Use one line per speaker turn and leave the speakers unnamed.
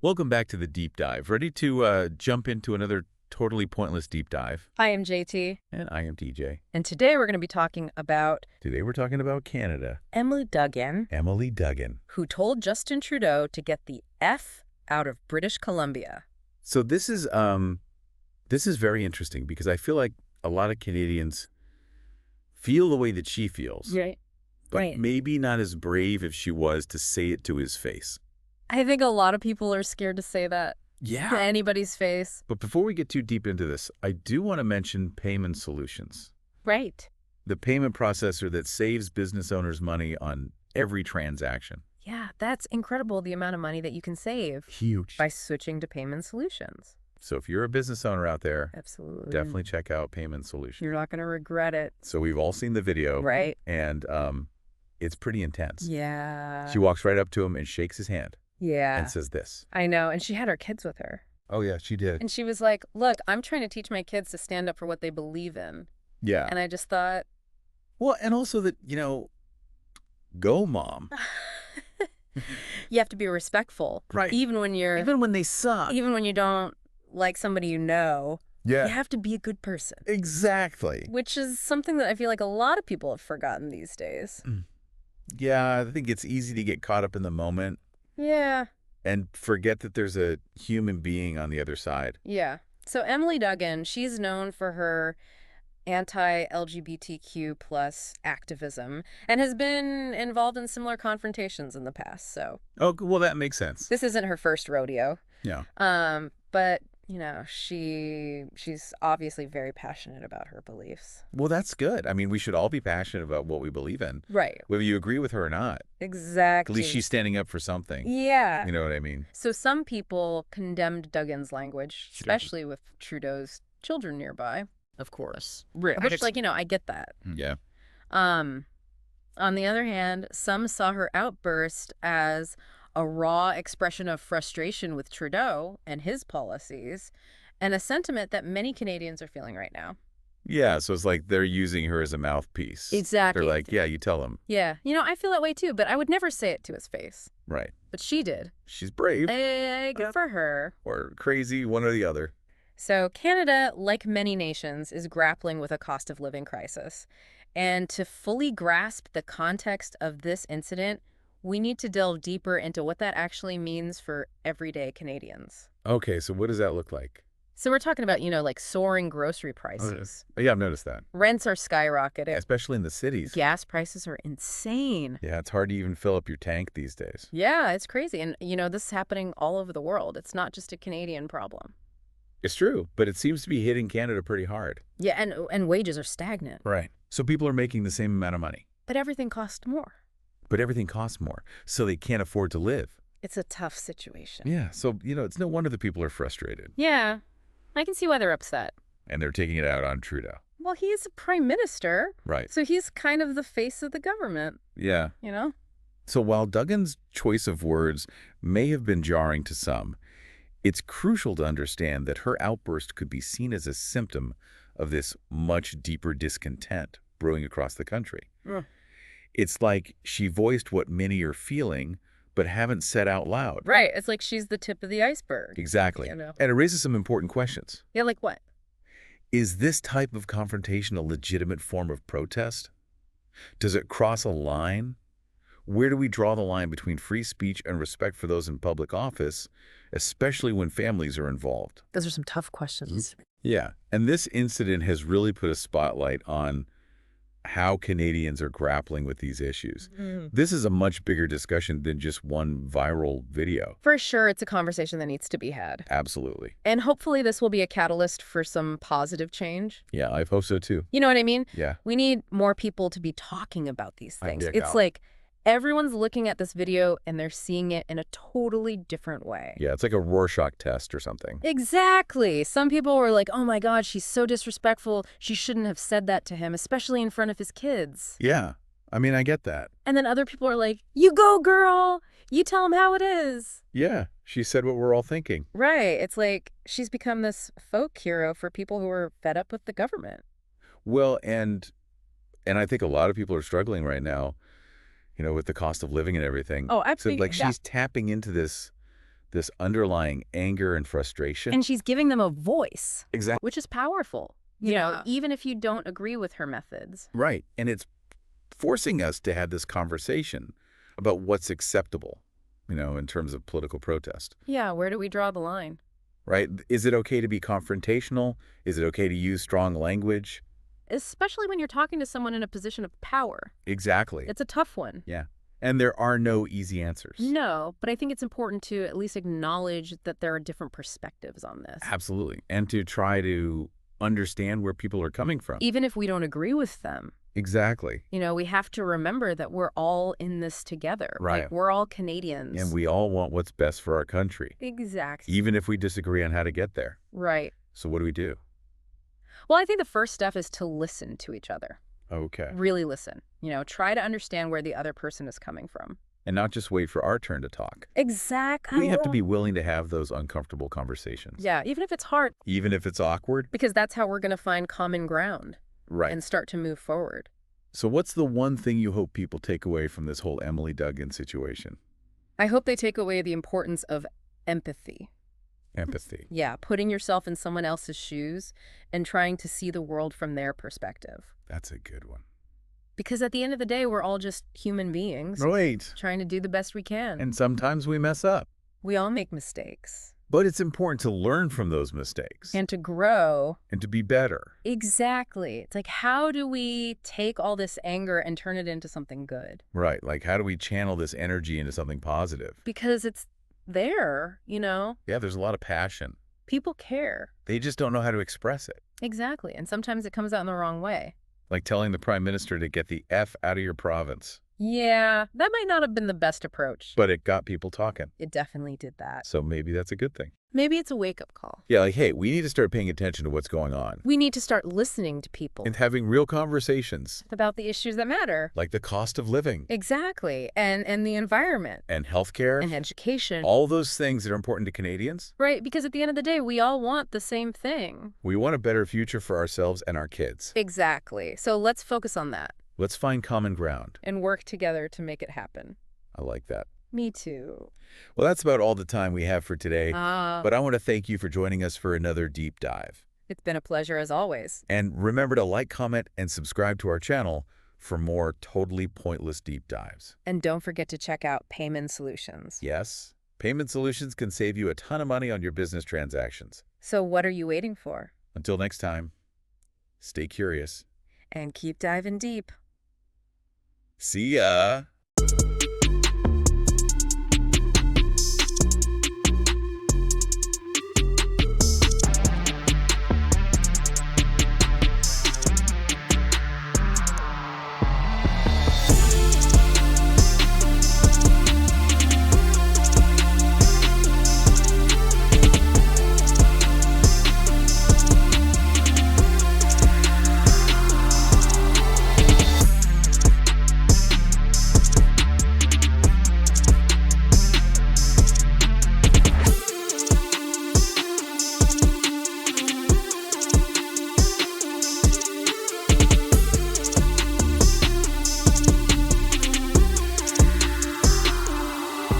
Welcome back to the deep dive. Ready to jump into another totally pointless deep dive?
I am JT.
And I am TJ.
And today we're going to be talking about
Today we're talking about Canada.
Emily Duggan,
Emily Duggan.
who told Justin Trudeau to get the F out of British Columbia.
So this is very interesting because I feel like a lot of Canadians feel the way that she feels.
Right.
But maybe not as brave if she was to say it to his face.
I think a lot of people are scared to say that to anybody's face.
But before we get too deep into this, I do want to mention payment solutions.
Right.
The payment processor that saves business owners money on every transaction.
Yeah, that's incredible, the amount of money that you can save.
Huge.
By switching to payment solutions.
So if you're a business owner out there,
absolutely,
definitely check out payment solutions.
You're not going to regret it.
So we've all seen the video.
Right.
And it's pretty intense.
Yeah.
She walks right up to him and shakes his hand.
Yeah.
And says this.
I know. And she had her kids with her.
Oh, yeah, she did.
And she was like, look, I'm trying to teach my kids to stand up for what they believe in.
Yeah.
And I just thought.
Well, and also that, go, Mom.
You have to be respectful.
Right.
Even when
they suck.
Even when you don't like somebody you know.
Yeah.
You have to be a good person.
Exactly.
Which is something that I feel like a lot of people have forgotten these days.
Yeah, I think it's easy to get caught up in the moment.
Yeah.
And forget that there's a human being on the other side.
Yeah. So Emily Duggan, she's known for her anti-LGBTQ plus activism and has been involved in similar confrontations in the past. So.
Oh, well, that makes sense.
This isn't her first rodeo.
Yeah.
But she's obviously very passionate about her beliefs.
Well, that's good. I mean, we should all be passionate about what we believe in.
Right.
Whether you agree with her or not.
Exactly.
At least she's standing up for something.
Yeah.
You know what I mean?
So some people condemned Duggan's language, especially with Trudeau's children nearby. Of course. Which, I get that.
Yeah.
On the other hand, some saw her outburst as a raw expression of frustration with Trudeau and his policies, and a sentiment that many Canadians are feeling right now.
Yeah, so it's like they're using her as a mouthpiece.
Exactly.
They're like, yeah, you tell him.
Yeah. I feel that way too, but I would never say it to his face.
Right.
But she did.
She's brave.
Hey, good for her.
Or crazy, one or the other.
So Canada, like many nations, is grappling with a cost of living crisis. And to fully grasp the context of this incident, we need to delve deeper into what that actually means for everyday Canadians.
Okay, so what does that look like?
So we're talking about, like soaring grocery prices.
Oh, yeah, I've noticed that.
Rents are skyrocketing.
Yeah, especially in the cities.
Gas prices are insane.
Yeah, it's hard to even fill up your tank these days.
Yeah, it's crazy. And, this is happening all over the world. It's not just a Canadian problem.
It's true, but it seems to be hitting Canada pretty hard.
Yeah, and wages are stagnant.
Right. So people are making the same amount of money.
But everything costs more.
But everything costs more, so they can't afford to live.
It's a tough situation.
Yeah, so, it's no wonder that people are frustrated.
Yeah, I can see why they're upset.
And they're taking it out on Trudeau.
Well, he's a prime minister.
Right.
So he's kind of the face of the government.
Yeah. So while Duggan's choice of words may have been jarring to some, it's crucial to understand that her outburst could be seen as a symptom of this much deeper discontent brewing across the country. It's like she voiced what many are feeling, but haven't said out loud.
Right. It's like she's the tip of the iceberg.
Exactly. And it raises some important questions.
Yeah, like what?
Is this type of confrontation a legitimate form of protest? Does it cross a line? Where do we draw the line between free speech and respect for those in public office, especially when families are involved?
Those are some tough questions.
Yeah. And this incident has really put a spotlight on how Canadians are grappling with these issues. This is a much bigger discussion than just one viral video.
For sure, it's a conversation that needs to be had.
Absolutely.
And hopefully this will be a catalyst for some positive change.
Yeah, I hope so too.
You know what I mean?
Yeah.
We need more people to be talking about these things. It's like everyone's looking at this video and they're seeing it in a totally different way.
Yeah, it's like a Rorschach test or something.
Exactly. Some people were like, oh my God, she's so disrespectful. She shouldn't have said that to him, especially in front of his kids.
Yeah, I mean, I get that.
And then other people are like, you go, girl. You tell him how it is.
Yeah, she said what we're all thinking.
Right. It's like she's become this folk hero for people who are fed up with the government.
Well, and I think a lot of people are struggling right now, with the cost of living and everything.
Oh, absolutely.
So, she's tapping into this this underlying anger and frustration.
And she's giving them a voice,
Exactly.
which is powerful, even if you don't agree with her methods.
Right. And it's forcing us to have this conversation about what's acceptable, in terms of political protest.
Yeah, where do we draw the line?
Right? Is it okay to be confrontational? Is it okay to use strong language?
Especially when you're talking to someone in a position of power.
Exactly.
It's a tough one.
Yeah. And there are no easy answers.
No, but I think it's important to at least acknowledge that there are different perspectives on this.
Absolutely. And to try to understand where people are coming from.
Even if we don't agree with them.
Exactly.
We have to remember that we're all in this together.
Right.
Like, we're all Canadians.
And we all want what's best for our country.
Exactly.
Even if we disagree on how to get there.
Right.
So what do we do?
Well, I think the first step is to listen to each other.
Okay.
Really listen. Try to understand where the other person is coming from.
And not just wait for our turn to talk.
Exactly.
We have to be willing to have those uncomfortable conversations.
Yeah, even if it's hard.
Even if it's awkward.
Because that's how we're going to find common ground.
Right.
And start to move forward.
So what's the one thing you hope people take away from this whole Emily Duggan situation?
I hope they take away the importance of empathy.
Empathy.
Yeah, putting yourself in someone else's shoes and trying to see the world from their perspective.
That's a good one.
Because at the end of the day, we're all just human beings.
Right.
Trying to do the best we can.
And sometimes we mess up.
We all make mistakes.
But it's important to learn from those mistakes.
And to grow.
And to be better.
Exactly. It's like, how do we take all this anger and turn it into something good?
Right. Like, how do we channel this energy into something positive?
Because it's there,
Yeah, there's a lot of passion.
People care.
They just don't know how to express it.
Exactly. And sometimes it comes out in the wrong way.
Like telling the Prime Minister to get the F out of your province.
Yeah, that might not have been the best approach.
But it got people talking.
It definitely did that.
So maybe that's a good thing.
Maybe it's a wake-up call.
Yeah, like, hey, we need to start paying attention to what's going on.
We need to start listening to people.
And having real conversations.
About the issues that matter.
Like the cost of living.
Exactly. And the environment.
And healthcare.
And education.
All those things that are important to Canadians.
Right, because at the end of the day, we all want the same thing.
We want a better future for ourselves and our kids.
Exactly. So let's focus on that.
Let's find common ground.
And work together to make it happen.
I like that.
Me too.
Well, that's about all the time we have for today.
But
But I want to thank you for joining us for another deep dive.
it's been a pleasure as always.
And remember to like, comment, and subscribe to our channel for more totally pointless deep dives.
And don't forget to check out Payment Solutions.
Yes, Payment Solutions can save you a ton of money on your business transactions.
So what are you waiting for?
Until next time, stay curious.
And keep diving deep.
See ya!